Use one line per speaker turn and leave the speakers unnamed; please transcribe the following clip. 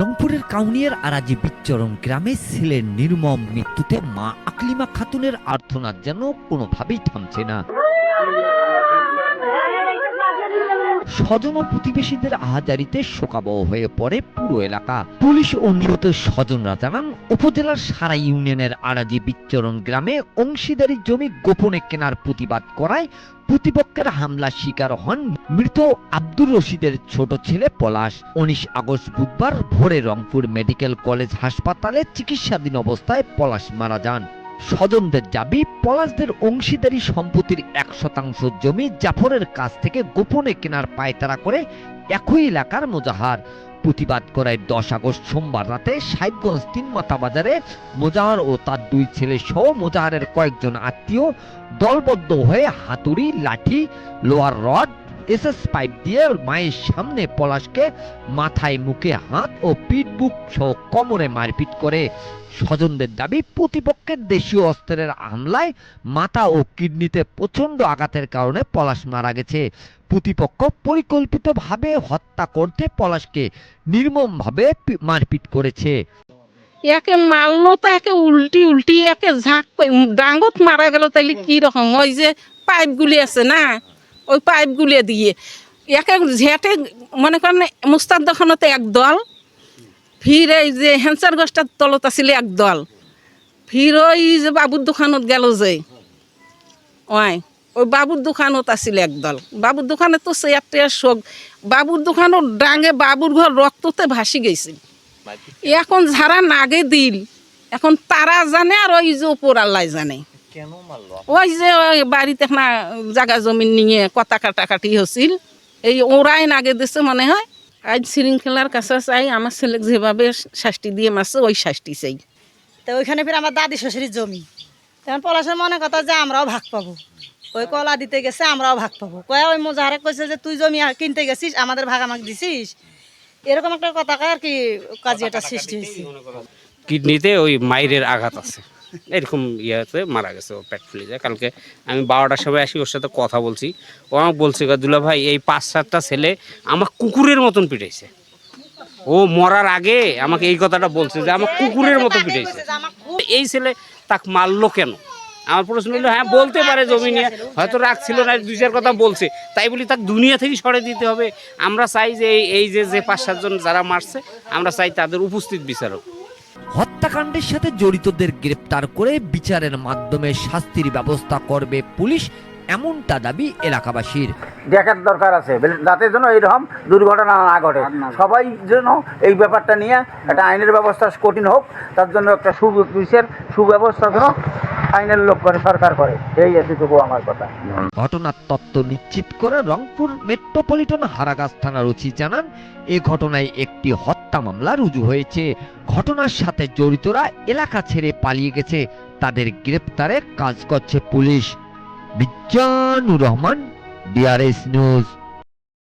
রংপুরের কাউনিয়ার আরাজি বিচ্চরণ গ্রামে ছেলের নির্মম মৃত্যুতে মা আকলিমা খাতুনের আর্তনাদ যেন কোনোভাবেই থামছে না। স্বজন ও প্রতিবেশীদের আহাজারিতে শোকাবহ হয়ে পড়ে পুরো এলাকা। পুলিশ ও নিহত স্বজনরা জানান, উপজেলার সারা ইউনিয়নের আরাজি বিচ্চরণ গ্রামে অংশীদারি জমি গোপনে কেনার প্রতিবাদ করায় প্রতিপক্ষের হামলার শিকার হন মৃত আব্দুর রশিদের ছোট ছেলে পলাশ। 19 আগস্ট বুধবার ভোরে রংপুর মেডিকেল কলেজ হাসপাতালে চিকিৎসাধীন অবস্থায় পলাশ মারা যান। স্বজনদের দাবি, পলাশদের অংশীদারি সম্পত্তির 1% জমি জাফরের কাছ থেকে গোপনে কেনার পায়তারা করে একই এলাকার মোজাহার। প্রতিবাদ করায় 10 আগস্ট সোমবার রাতে সাহেবগঞ্জ 3 মাথা বাজারে মোজাহার ও তার 2 ছেলে সহ মোজাহারের কয়েকজন আত্মীয় দলবদ্ধ হয়ে হাতুড়ি, লাঠি, লোহার রড, এসএস পাইপ দিয়ে মায়ের সামনে পলাশকে মাথায়, মুখে, হাত ও পিঠ বুক সহ কোমরে মারপিট করে। স্বজনদের দাবি, প্রতিপক্ষের দেশীয় অস্ত্রের হামলায় মাথা ও কিডনিতে প্রচন্ড আঘাতের কারণে পলাশ মারা গেছে। প্রতিপক্ষ পরিকল্পিতভাবে হত্যা করতে পলাশকে নির্মমভাবে মারপিট করেছে।
একে মারলো তো একে উল্টি উল্টি একে ঝাঁক ডাঙ্গত মারা গেল, তাইলে কি রকম? ওই যে পাইপ গুলি আছে না, ওই পাইপ গুলিয়ে দিয়ে একে ঝেঁটে, মনে করেন মুস্তাদ দোকানতে একদল, ফির এই যে হ্যান্সার গাছটার তলত আছিল একদল, ফির ওই যে বাবুর দোকানত গেল যে ওই ওই বাবুর দোকানত আছিল একদল। বাবুর দোকানে তো চেয়ারটা শোক, বাবুর দোকানত ডাঙ্গে বাবুর ঘর রক্ততে ভাসি গেছে। এখন যারা নাগে দিল, এখন তারা জানে, আর ওই যে ওপর আল্লাহ জানে। ওই যে বাড়িতে না জায়গা জমি নিয়ে কথা কাটাকাটি হচ্ছিল, এই ওরাই নাগে দিছে মনে হয়। আজ শৃঙ্খলার কাছে চাই, আমার ছেলে যেভাবে শাস্তি দিয়ে মারছে ওই শাস্তি চাই।
তো ওইখানে ফির আমার দাদি শ্বশুরের জমি, তখন পলাশের মনে কথা যে আমরাও ভাগ পাবো। ওই কলা দিতে গেছে, আমরাও ভাগ পাবো। কয়া ওই মোজাহারে কইছে যে তুই জমি কিনতে গেছিস, আমাদের ভাগ আমাকে দিছিস, এরকম একটা কথা আর কি কাজিয়াটা সৃষ্টি হয়েছে।
কিডনিতে ওই মাইরের আঘাত আছে, এরকম ইয়াতে মারা গেছে, ও পেট ফুলে যায়। কালকে আমি 12টার সময় আসি, ওর সাথে কথা বলছি। ও আমাকে বলছে, দুলা ভাই এই 5-7টা ছেলে আমার কুকুরের মতন পিটাইছে। ও মরার আগে আমাকে এই কথাটা বলছে যে আমার কুকুরের মতো পিটাইছে। এই ছেলে তাকে মারলো কেন? আমার প্রশ্ন হলো, হ্যাঁ বলতে পারে জমি নিয়ে হয়তো রাখছিল না, 2-4 কথা বলছে, তাই বলি তাকে দুনিয়া থেকে সরে দিতে হবে? আমরা চাই যে এই যে 5-7 জন যারা মারছে, আমরা চাই তাদের উপস্থিত বিচারক।
হত্যাকাণ্ডের সাথে জড়িতদের গ্রেপ্তার করে বিচারের মাধ্যমে শাস্তির ব্যবস্থা করবে পুলিশ, এমনটা দাবি এলাকাবাসীর।
দেখার দরকার আছে যাতে যেন এইরকম দুর্ঘটনা না ঘটে। সবাই যেন এই ব্যাপারটা নিয়ে একটা আইনের ব্যবস্থা কঠিন হোক, তার জন্য একটা পুলিশের সুব্যবস্থা যেন আইনের লোক করে, সরকার করে, এই এতটুকু আমার কথা।
ঘটনার তথ্য নিশ্চিত করে রংপুর মেট্রোপলিটন হারাগাছ থানার ওসি জানান, এ ঘটনায় একটি হত্যা মামলা রুজু হয়েছে। ঘটনার সাথে জড়িতরা এলাকা ছেড়ে পালিয়ে গেছে, তাদের গ্রেপ্তারে কাজ করছে পুলিশ। Bignanur Rahman, DRS news.